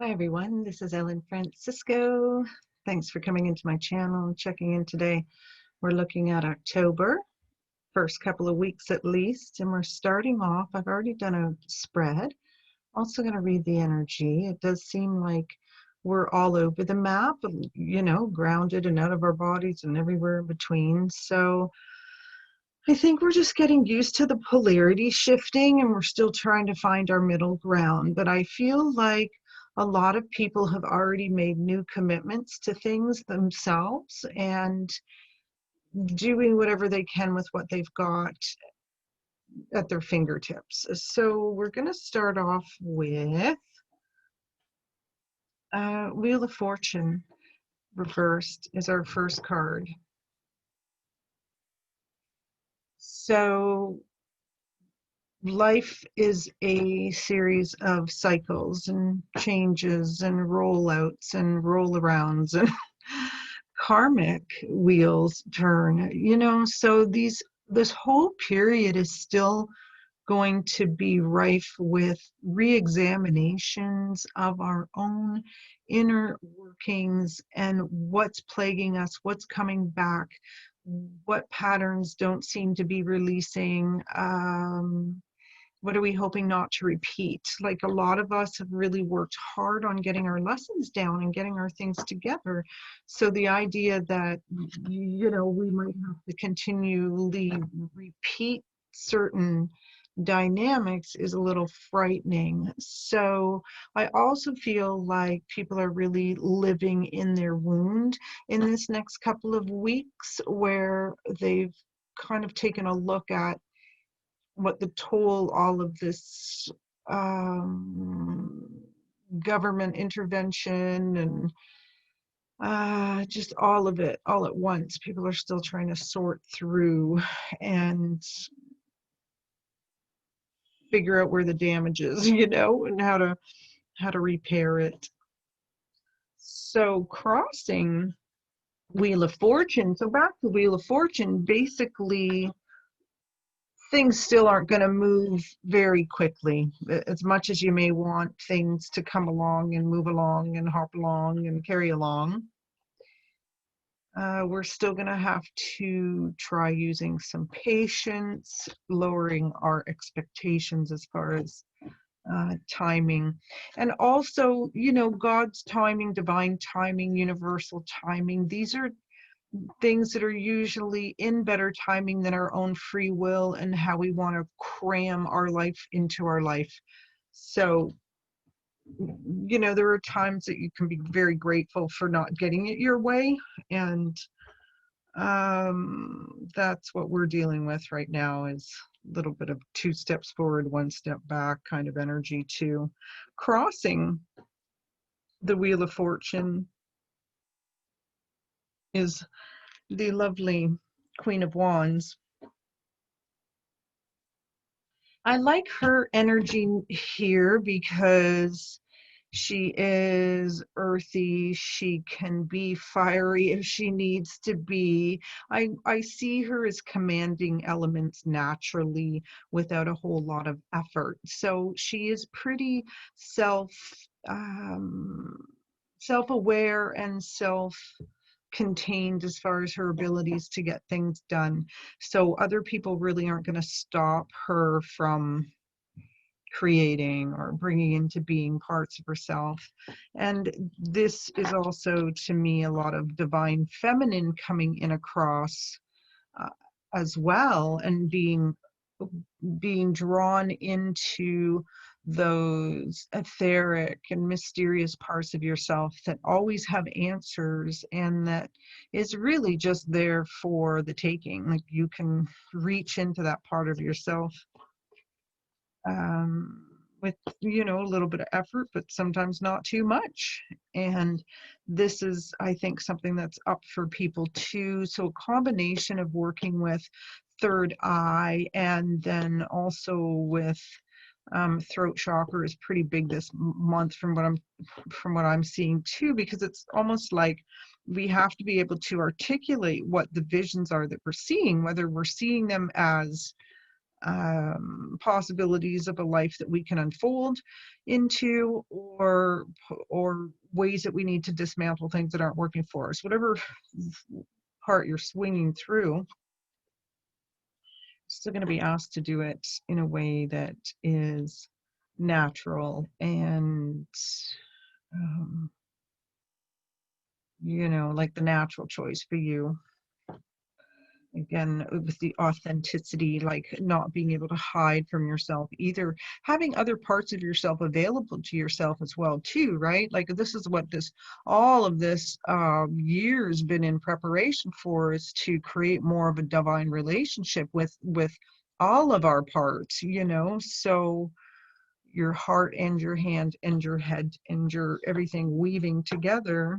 Hi everyone, this is Ellen Francisco. Thanks for coming into my channel and checking in today. We're looking at October, first couple of weeks at least, and we're starting off. I've already done a spread. Also going to read the energy. It does seem like we're all over the map, grounded and out of our bodies and everywhere in between. So I think we're just getting used to the polarity shifting and we're still trying to find our middle ground. But I feel like a lot of people have already made new commitments to things themselves and doing whatever they can with what they've got at their fingertips. So we're going to start off with Wheel of Fortune reversed is our first card. So life is a series of cycles and changes and rollouts and roll-arounds and karmic wheels turn, so this whole period is still going to be rife with re-examinations of our own inner workings and what's plaguing us, what's coming back, what patterns don't seem to be releasing, what are we hoping not to repeat? Like a lot of us have really worked hard on getting our lessons down and getting our things together. So the idea that, we might have to continually repeat certain dynamics is a little frightening. So I also feel like people are really living in their wound in this next couple of weeks, where they've kind of taken a look at what the toll all of this government intervention and just all of it all at once. People are still trying to sort through and figure out where the damage is, and how to repair it. So crossing Wheel of Fortune, so back to Wheel of Fortune, basically things still aren't going to move very quickly. As much as you may want things to come along and move along and hop along and carry along, we're still going to have to try using some patience, lowering our expectations as far as timing. And also, God's timing, divine timing, universal timing, these are things that are usually in better timing than our own free will and how we want to cram our life into our life. So, there are times that you can be very grateful for not getting it your way. And that's what we're dealing with right now, is a little bit of 2 steps forward, 1 step back kind of energy too. Crossing the Wheel of Fortune is the lovely Queen of Wands. I like her energy here because she is earthy. She can be fiery if she needs to be. I see her as commanding elements naturally without a whole lot of effort. So she is pretty self-aware and self-contained as far as her abilities to get things done. So other people really aren't going to stop her from creating or bringing into being parts of herself. And this is also, to me, a lot of divine feminine coming in across as well, and being drawn into those etheric and mysterious parts of yourself that always have answers and that is really just there for the taking. Like, you can reach into that part of yourself with a little bit of effort, but sometimes not too much. And this is, I think, something that's up for people too. So a combination of working with third eye, and then also with throat chakra is pretty big this month from what I'm seeing too, because it's almost like we have to be able to articulate what the visions are that we're seeing, whether we're seeing them as possibilities of a life that we can unfold into, or ways that we need to dismantle things that aren't working for us. Whatever part you're swinging through, still going to be asked to do it in a way that is natural and like the natural choice for you. Again, with the authenticity, like not being able to hide from yourself, either having other parts of yourself available to yourself as well too, right? Like this is what all of this year has been in preparation for, is to create more of a divine relationship with all of our parts, so your heart and your hand and your head and your everything weaving together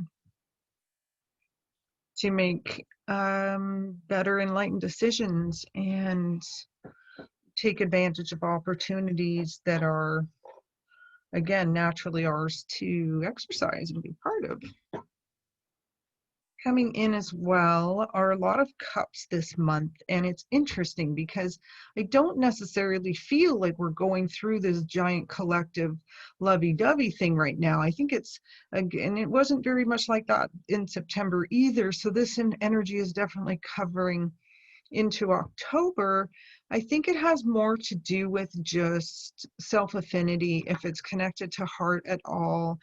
to make better enlightened decisions and take advantage of opportunities that are, again, naturally ours to exercise and be part of. Coming in as well are a lot of cups this month, and it's interesting because I don't necessarily feel like we're going through this giant collective lovey-dovey thing right now. I think it's, again, it wasn't very much like that in September either, so this energy is definitely covering into October. I think it has more to do with just self-affinity, if it's connected to heart at all.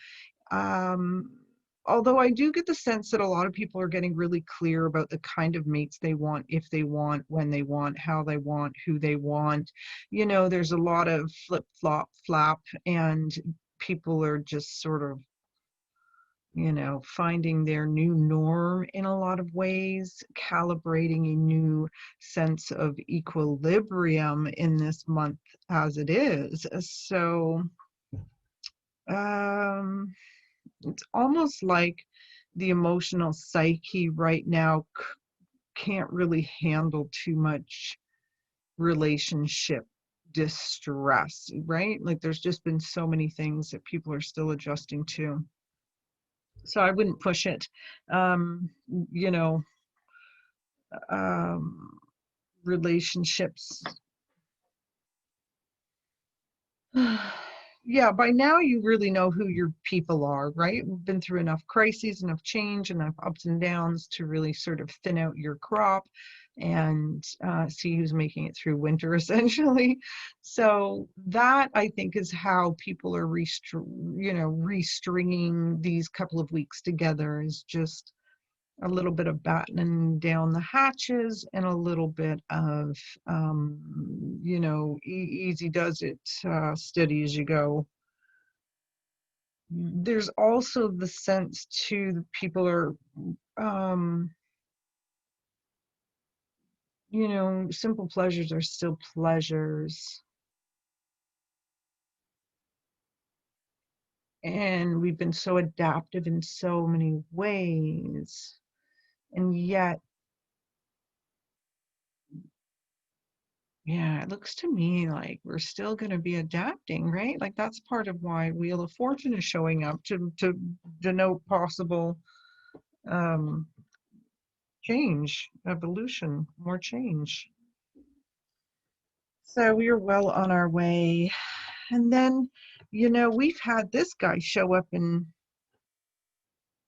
Although I do get the sense that a lot of people are getting really clear about the kind of mates they want, if they want, when they want, how they want, who they want. There's a lot of flip, flop, flap, and people are just sort of, finding their new norm in a lot of ways, calibrating a new sense of equilibrium in this month as it is. So, it's almost like the emotional psyche right now can't really handle too much relationship distress, right? Like there's just been so many things that people are still adjusting to. So I wouldn't push it. You know, Relationships. Yeah, by now you really know who your people are, right? We've been through enough crises, enough change, enough ups and downs to really sort of thin out your crop and see who's making it through winter, essentially. So that, I think, is how people are restringing these couple of weeks together, is just a little bit of battening down the hatches and a little bit of, easy does it, steady as you go. There's also the sense too that people are, simple pleasures are still pleasures. And we've been so adaptive in so many ways. And yet, yeah, it looks to me like we're still going to be adapting, right? Like that's part of why Wheel of Fortune is showing up, to denote possible change, evolution, more change. So we are well on our way. And then, we've had this guy show up in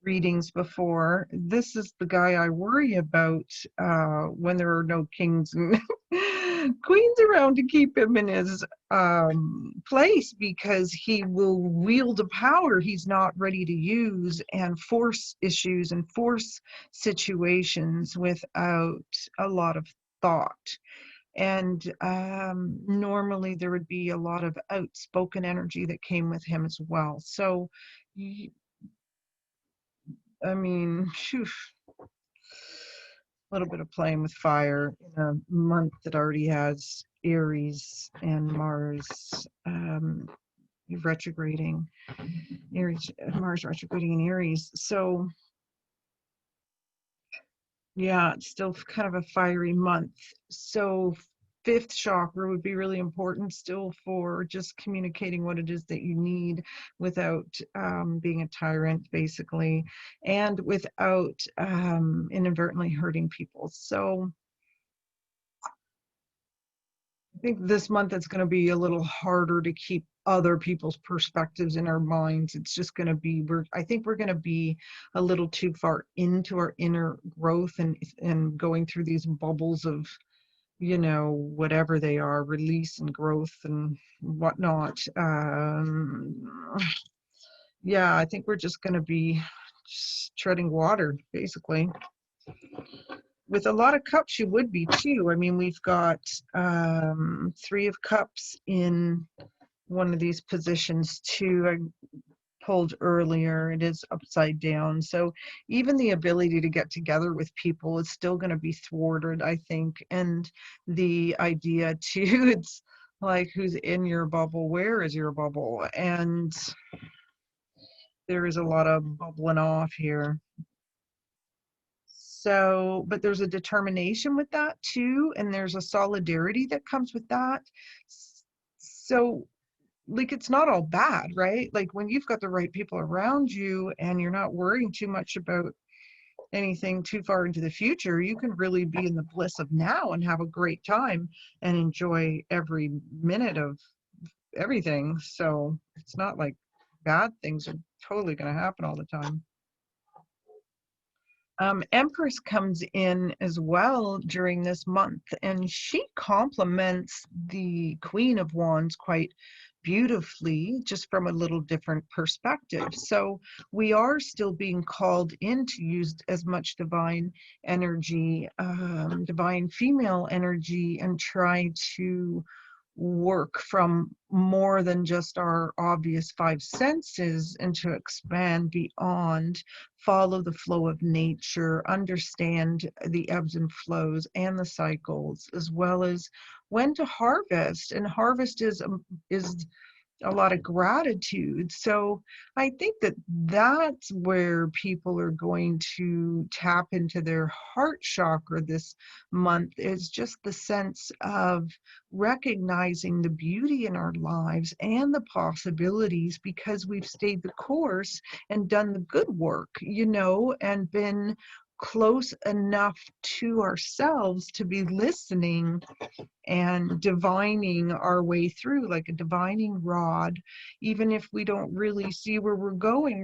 readings before. This is the guy I worry about when there are no kings and queens around to keep him in his place, because he will wield a power he's not ready to use and force issues and force situations without a lot of thought. And normally there would be a lot of outspoken energy that came with him as well. So I mean, phew, a little bit of playing with fire in a month that already has Aries and Mars retrograding, Mars retrograding in Aries. So yeah, it's still kind of a fiery month. So fifth chakra would be really important still for just communicating what it is that you need without being a tyrant, basically, and without inadvertently hurting people. So think this month it's going to be a little harder to keep other people's perspectives in our minds. It's just going to be, I think we're going to be a little too far into our inner growth and going through these bubbles of, whatever they are, release and growth and whatnot. Yeah, I think we're just going to be just treading water, basically. With a lot of cups, you would be too. I mean, we've got Three of Cups in one of these positions too. I pulled earlier, it is upside down. So even the ability to get together with people is still going to be thwarted, I think. And the idea too, it's like, who's in your bubble? Where is your bubble? And there is a lot of bubbling off here. So, but there's a determination with that too, and there's a solidarity that comes with that. So, like, it's not all bad, right? Like, when you've got the right people around you and you're not worrying too much about anything too far into the future, you can really be in the bliss of now and have a great time and enjoy every minute of everything. So, it's not like bad things are totally going to happen all the time. Empress comes in as well during this month, and she complements the Queen of Wands quite beautifully, just from a little different perspective. So we are still being called in to use as much divine energy, divine female energy, and try to work from more than just our obvious five senses and to expand beyond, follow the flow of nature, understand the ebbs and flows and the cycles, as well as when to harvest. And harvest is a lot of gratitude. So I think that that's where people are going to tap into their heart chakra this month, is just the sense of recognizing the beauty in our lives and the possibilities, because we've stayed the course and done the good work, and been close enough to ourselves to be listening and divining our way through, like a divining rod. Even if we don't really see where we're going,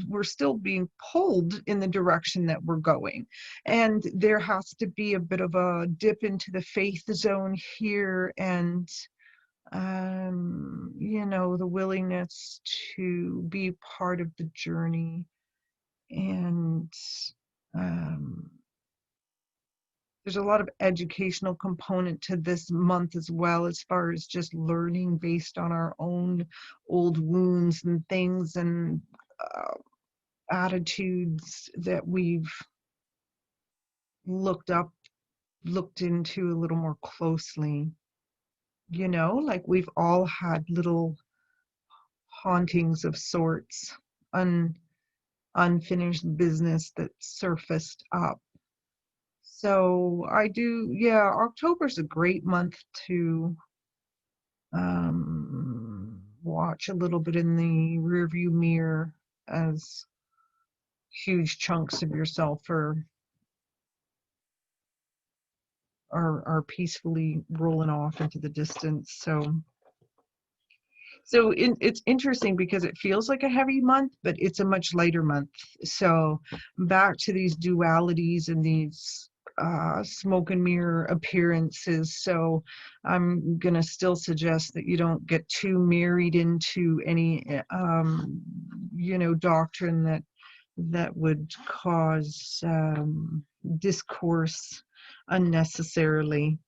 we're still being pulled in the direction that we're going. And there has to be a bit of a dip into the faith zone here, and the willingness to be part of the journey. And there's a lot of educational component to this month as well, as far as just learning based on our own old wounds and things, and attitudes that we've looked into a little more closely. Like, we've all had little hauntings of sorts, unfinished business that surfaced up. So October's a great month to watch a little bit in the rearview mirror, as huge chunks of yourself are peacefully rolling off into the distance. So it's interesting because it feels like a heavy month, but it's a much lighter month. So back to these dualities and these smoke and mirror appearances. So I'm going to still suggest that you don't get too married into any, doctrine that would cause discourse unnecessarily.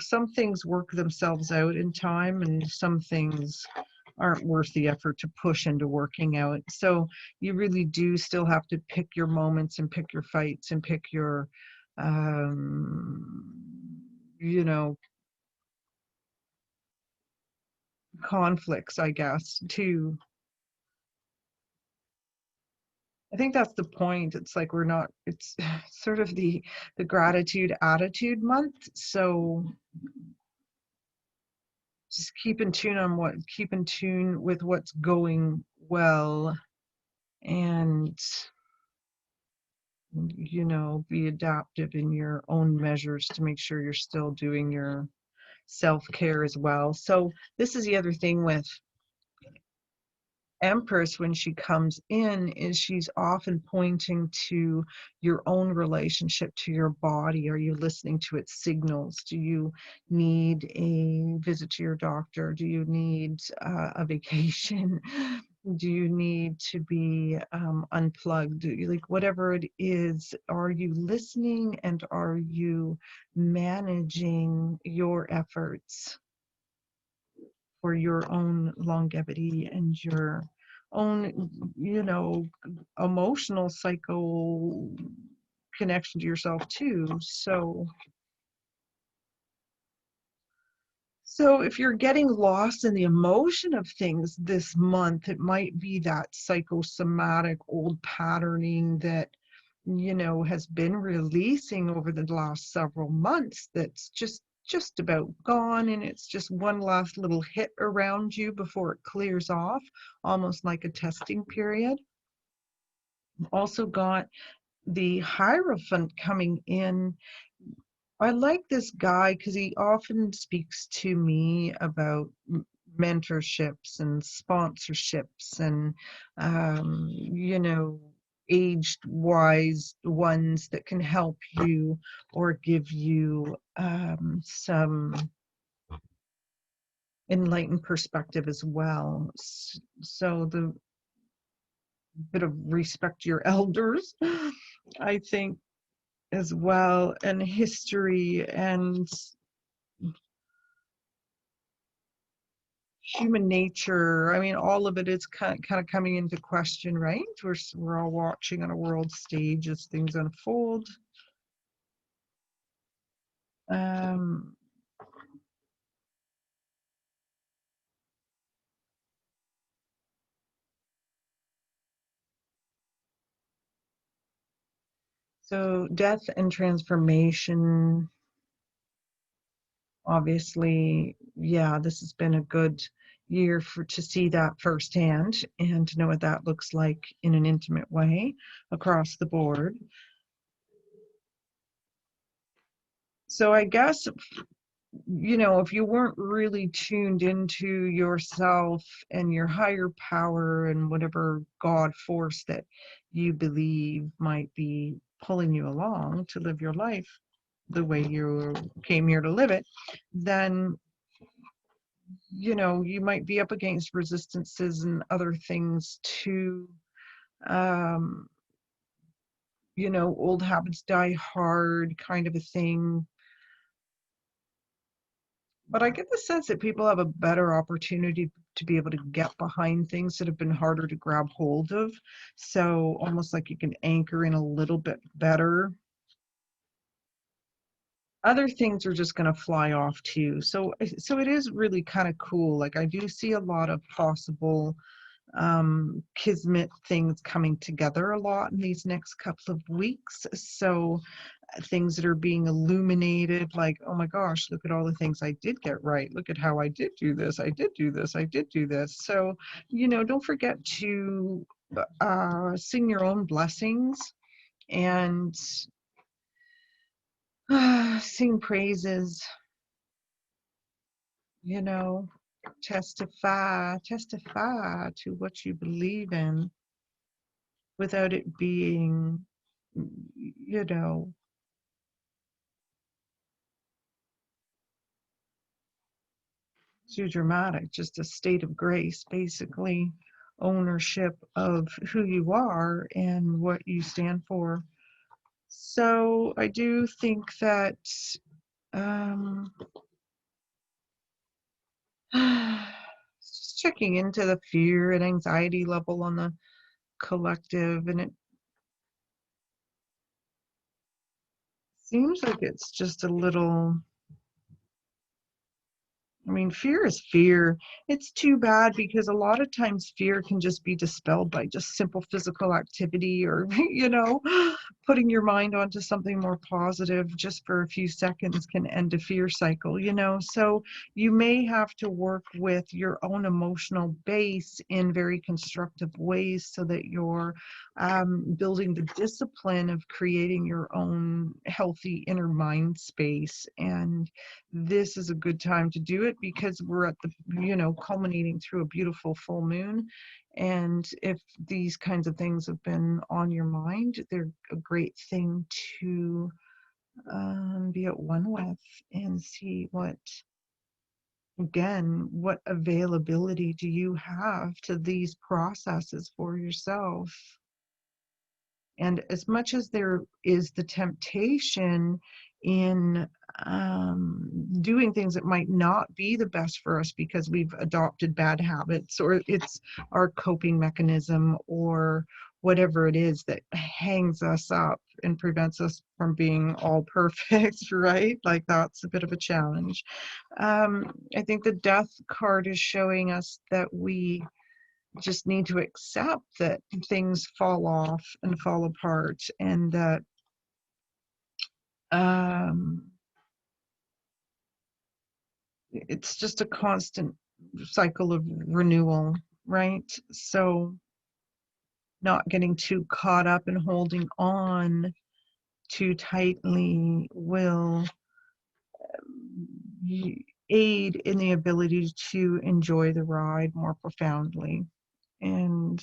Some things work themselves out in time, and some things aren't worth the effort to push into working out. So you really do still have to pick your moments and pick your fights and pick your, conflicts, I guess, too. I think that's the point. It's like it's sort of the gratitude attitude month. So just keep in tune with what's going well, and you know, be adaptive in your own measures to make sure you're still doing your self-care as well. So this is the other thing with Empress when she comes in, is she's often pointing to your own relationship to your body. Are you listening to its signals? Do you need a visit to your doctor? Do you need a vacation? Do you need to be unplugged? Like whatever it is, are you listening and are you managing your efforts for your own longevity and your own, you know, emotional psycho connection to yourself too. So if you're getting lost in the emotion of things this month, it might be that psychosomatic old patterning that, you know, has been releasing over the last several months that's just about gone, and it's just one last little hit around you before it clears off, almost like a testing period. Also got the Hierophant coming in. I like this guy because he often speaks to me about mentorships and sponsorships and, you know, aged wise ones that can help you or give you some enlightened perspective as well. So the bit of respect your elders, I think, as well, and history and human nature. I mean, all of it is kind of coming into question, right? We're all watching on a world stage as things unfold. Um, so death and transformation, obviously, yeah, this has been a good year for to see that firsthand and to know what that looks like in an intimate way across the board. So I guess, you know, if you weren't really tuned into yourself and your higher power and whatever God force that you believe might be pulling you along to live your life the way you came here to live it, then, you know, you might be up against resistances and other things to, um, you know, old habits die hard kind of a thing. But I get the sense that people have a better opportunity to be able to get behind things that have been harder to grab hold of. So almost like you can anchor in a little bit better. Other things are just going to fly off too. So it is really kind of cool. Like I do see a lot of possible kismet things coming together a lot in these next couple of weeks. So things that are being illuminated, like, oh my gosh, look at all the things I did get right. Look at how I did do this. I did do this. I did do this. So, you know, don't forget to sing your own blessings and sing praises, you know, testify to what you believe in without it being, you know, too dramatic, just a state of grace, basically, ownership of who you are and what you stand for. So I do think that um, just checking into the fear and anxiety level on the collective, and it seems like it's just a little I mean, fear is fear. It's too bad because a lot of times fear can just be dispelled by just simple physical activity or, putting your mind onto something more positive just for a few seconds can end a fear cycle. So you may have to work with your own emotional base in very constructive ways so that you're building the discipline of creating your own healthy inner mind space. And this is a good time to do it because we're at the, culminating through a beautiful full moon. And if these kinds of things have been on your mind, they're a great thing to be at one with and see what availability do you have to these processes for yourself. And as much as there is the temptation in doing things that might not be the best for us because we've adopted bad habits or it's our coping mechanism or whatever it is that hangs us up and prevents us from being all perfect, right? Like that's a bit of a challenge. I think the death card is showing us that we just need to accept that things fall off and fall apart and that um, it's just a constant cycle of renewal, right? So not getting too caught up and holding on too tightly will aid in the ability to enjoy the ride more profoundly. And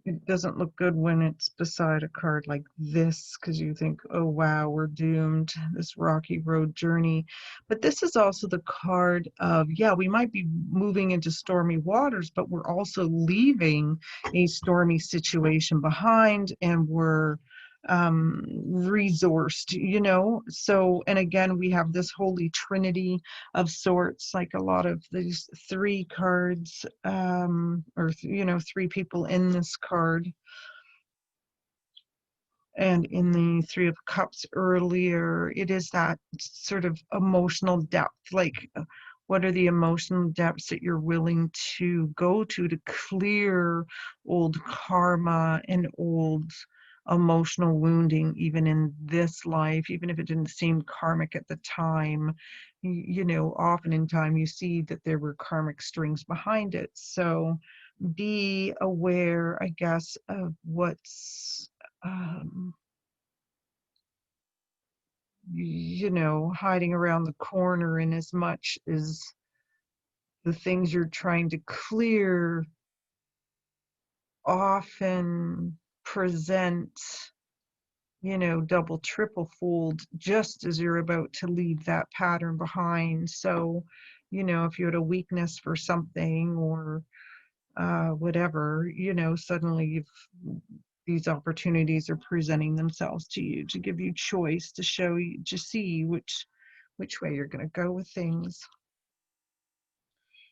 it doesn't look good when it's beside a card like this because you think, oh wow, we're doomed, this rocky road journey. But this is also the card of, yeah, we might be moving into stormy waters, but we're also leaving a stormy situation behind and we're resourced. So, and again, we have this holy trinity of sorts, like a lot of these three cards, or three people in this card, and in the Three of Cups earlier, it is that sort of emotional depth, like what are the emotional depths that you're willing to go to clear old karma and old emotional wounding, even in this life, even if it didn't seem karmic at the time. Often in time you see that there were karmic strings behind it. So be aware, I guess, of what's um, hiding around the corner, in as much as the things you're trying to clear often present, double, triple fold just as you're about to leave that pattern behind. So, if you had a weakness for something or whatever, suddenly these opportunities are presenting themselves to you to give you choice, to show you, to see which way you're going to go with things.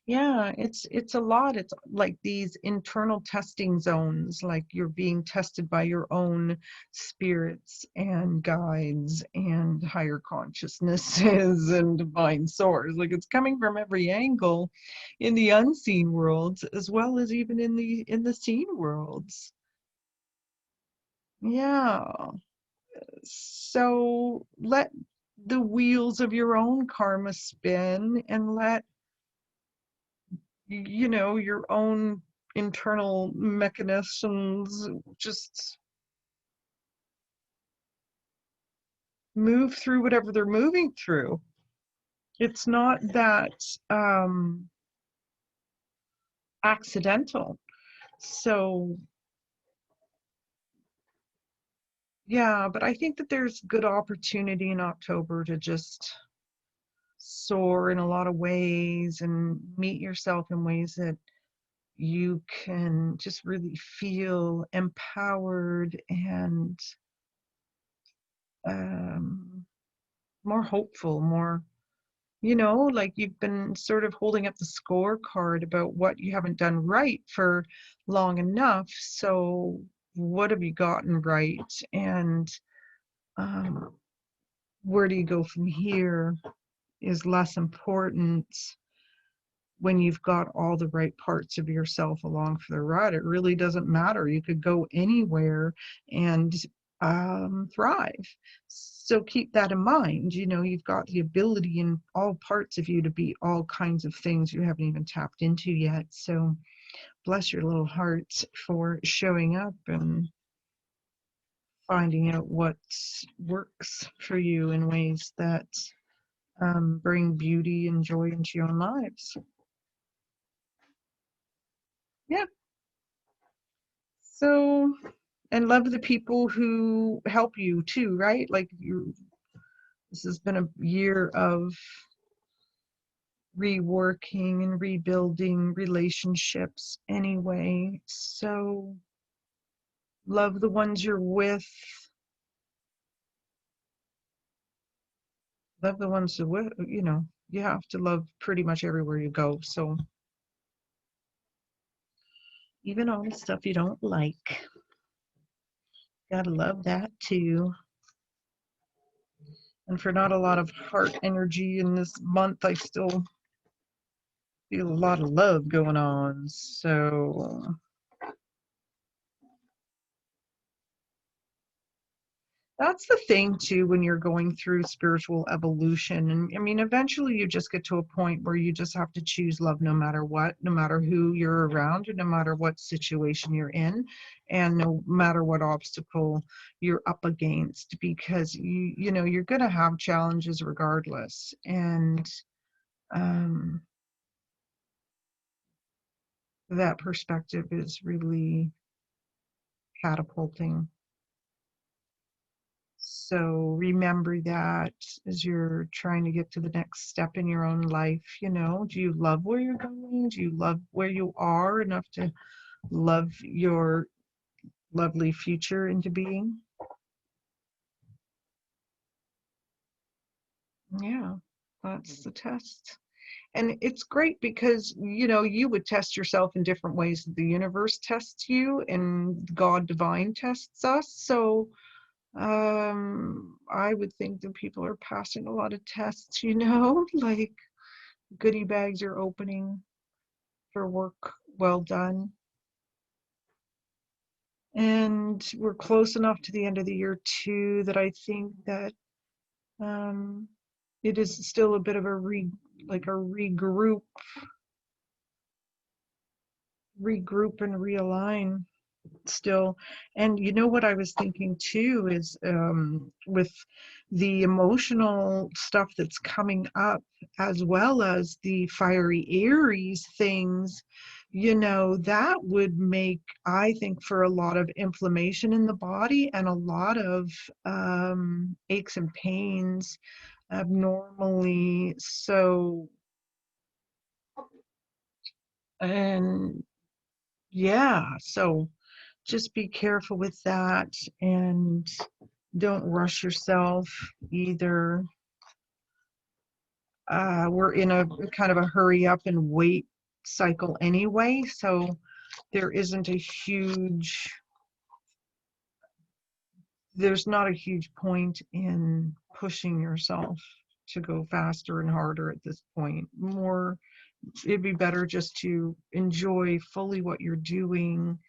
Yeah, it's a lot. It's like these internal testing zones, like you're being tested by your own spirits and guides and higher consciousnesses and divine source. Like it's coming from every angle in the unseen worlds as well as even in the seen worlds. Yeah. So let the wheels of your own karma spin and let your own internal mechanisms just move through whatever they're moving through. It's not that um, accidental. So, yeah, but I think that there's good opportunity in October to just soar in a lot of ways and meet yourself in ways that you can just really feel empowered and um, more hopeful, more You know, like you've been sort of holding up the scorecard about what you haven't done right for long enough. So what have you gotten right? And um, where do you go from here is less important when you've got all the right parts of yourself along for the ride. It really doesn't matter. You could go anywhere and thrive. So keep that in mind. You know, you've got the ability in all parts of you to be all kinds of things you haven't even tapped into yet. So bless your little heart for showing up and finding out what works for you in ways that bring beauty and joy into your own lives. Yeah. So, and love the people who help you too, right? Like this has been a year of reworking and rebuilding relationships anyway. So love the ones you're with, love the ones who, you know, you have to love pretty much everywhere you go. So even all the stuff you don't like, gotta love that too. And for not a lot of heart energy in this month, I still feel a lot of love going on. So that's the thing too when you're going through spiritual evolution. And I mean, eventually you just get to a point where you just have to choose love no matter what, no matter who you're around, and no matter what situation you're in, and no matter what obstacle you're up against, because you know, you're going to have challenges regardless. And um, that perspective is really catapulting. So remember that as you're trying to get to the next step in your own life. You know, do you love where you're going? Do you love where you are enough to love your lovely future into being? Yeah, that's the test. And it's great because, you know, you would test yourself in different ways. The universe tests you and God divine tests us. So I would think that people are passing a lot of tests, you know, like goodie bags are opening for work well done. And we're close enough to the end of the year too that I think that um, it is still a bit of a regroup and realign still. And you know what I was thinking too is with the emotional stuff that's coming up, as well as the fiery Aries things, you know, that would make, I think, for a lot of inflammation in the body and a lot of aches and pains abnormally. So, and yeah, so just be careful with that and don't rush yourself either. We're in a kind of a hurry up and wait cycle anyway, so there isn't a huge, there's not a huge point in pushing yourself to go faster and harder at this point. More, it'd be better just to enjoy fully what you're doing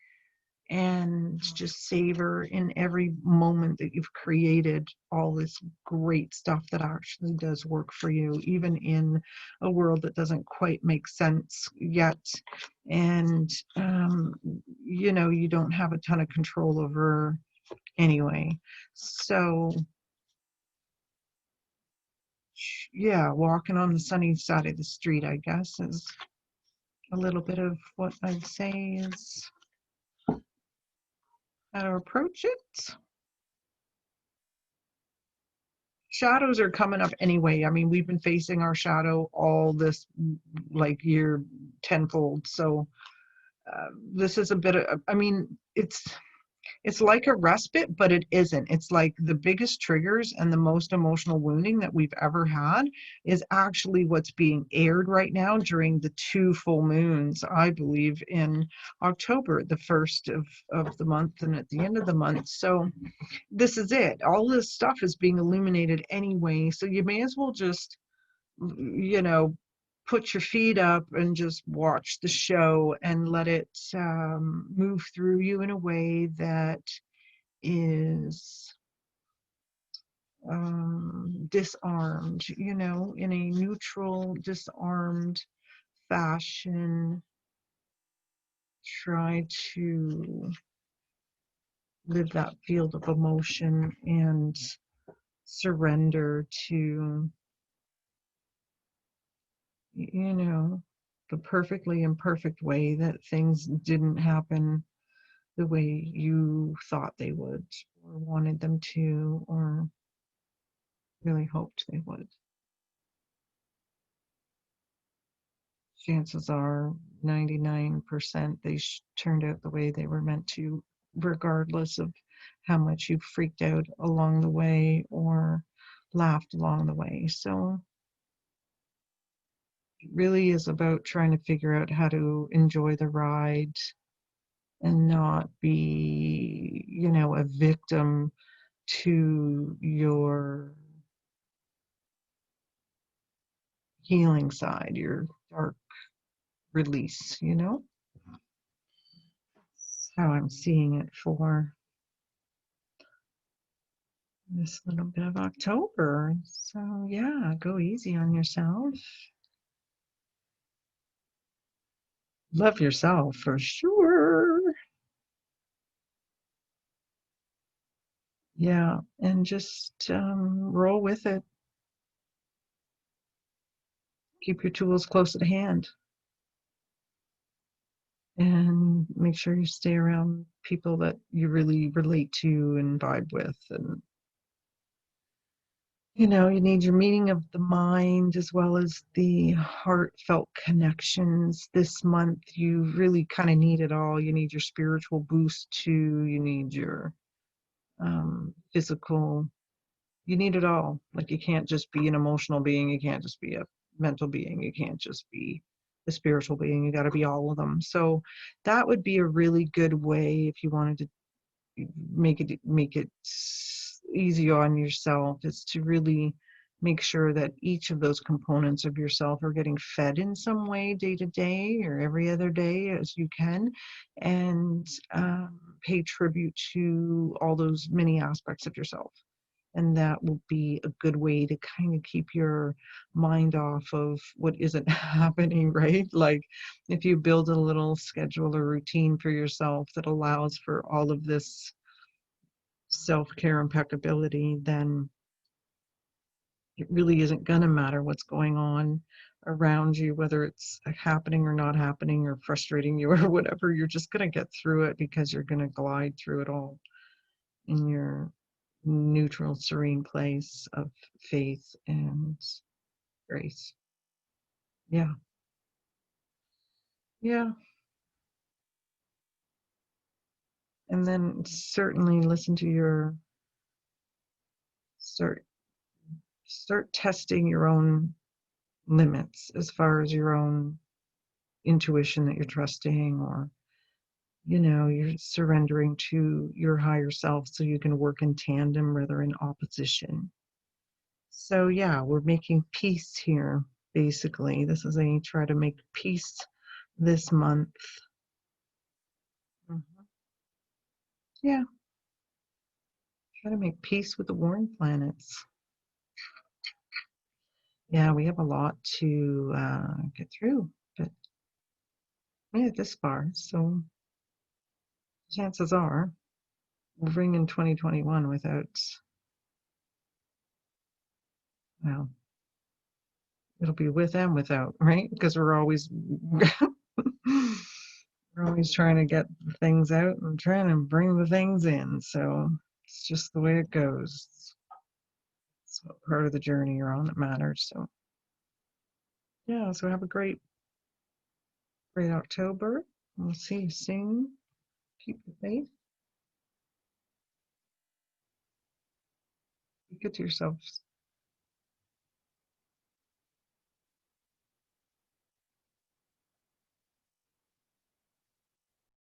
and just savor in every moment that you've created all this great stuff that actually does work for you, even in a world that doesn't quite make sense yet. And, you know, you don't have a ton of control over anyway. So, yeah, walking on the sunny side of the street, I guess, is a little bit of what I'd say is how to approach it. Shadows are coming up anyway. I mean, we've been facing our shadow all this like year tenfold. So this is a bit of, I mean, it's It's like a respite, but it isn't. It's like the biggest triggers and the most emotional wounding that we've ever had is actually what's being aired right now during the 2 full moons, I believe, in October, the first of the month and at the end of the month. So this is it. All this stuff is being illuminated anyway. So you may as well just, you know, put your feet up and just watch the show and let it move through you in a way that is disarmed, in a neutral, disarmed fashion. Try to live that field of emotion and surrender to, the perfectly imperfect way that things didn't happen the way you thought they would, or wanted them to, or really hoped they would. Chances are 99% they turned out the way they were meant to, regardless of how much you freaked out along the way or laughed along the way. So it really is about trying to figure out how to enjoy the ride and not be, a victim to your healing side, your dark release, how I'm seeing it for this little bit of October. So yeah, go easy on yourself. Love yourself for sure. Yeah, and just roll with it. Keep your tools close at hand. And make sure you stay around people that you really relate to and vibe with. And, you need your meeting of the mind as well as the heartfelt connections. This month, you really kind of need it all. You need your spiritual boost too. You need your physical. You need it all. Like, you can't just be an emotional being. You can't just be a mental being. You can't just be a spiritual being. You got to be all of them. So that would be a really good way if you wanted to make it easy on yourself, is to really make sure that each of those components of yourself are getting fed in some way day to day or every other day as you can, and pay tribute to all those many aspects of yourself. And that will be a good way to kind of keep your mind off of what isn't happening, right? Like, if you build a little schedule or routine for yourself that allows for all of this self-care impeccability, then it really isn't going to matter what's going on around you, whether it's happening or not happening or frustrating you or whatever. You're just going to get through it because you're going to glide through it all in your neutral, serene place of faith and grace. Yeah. Yeah. And then certainly listen to your start start testing your own limits as far as your own intuition that you're trusting, or you're surrendering to your higher self so you can work in tandem rather than opposition. So yeah, we're making peace here. Basically, this is a try to make peace this month. Mhm. Yeah, try to make peace with the warring planets. Yeah, we have a lot to get through, but we made it this far, so chances are we'll bring in 2021 without, well, it'll be with and without, right? Because we're always we're always trying to get things out and trying to bring the things in. So it's just the way it goes. It's what part of the journey you're on that matters. So yeah, so have a great October. We'll see you soon. Keep the faith. Get yourself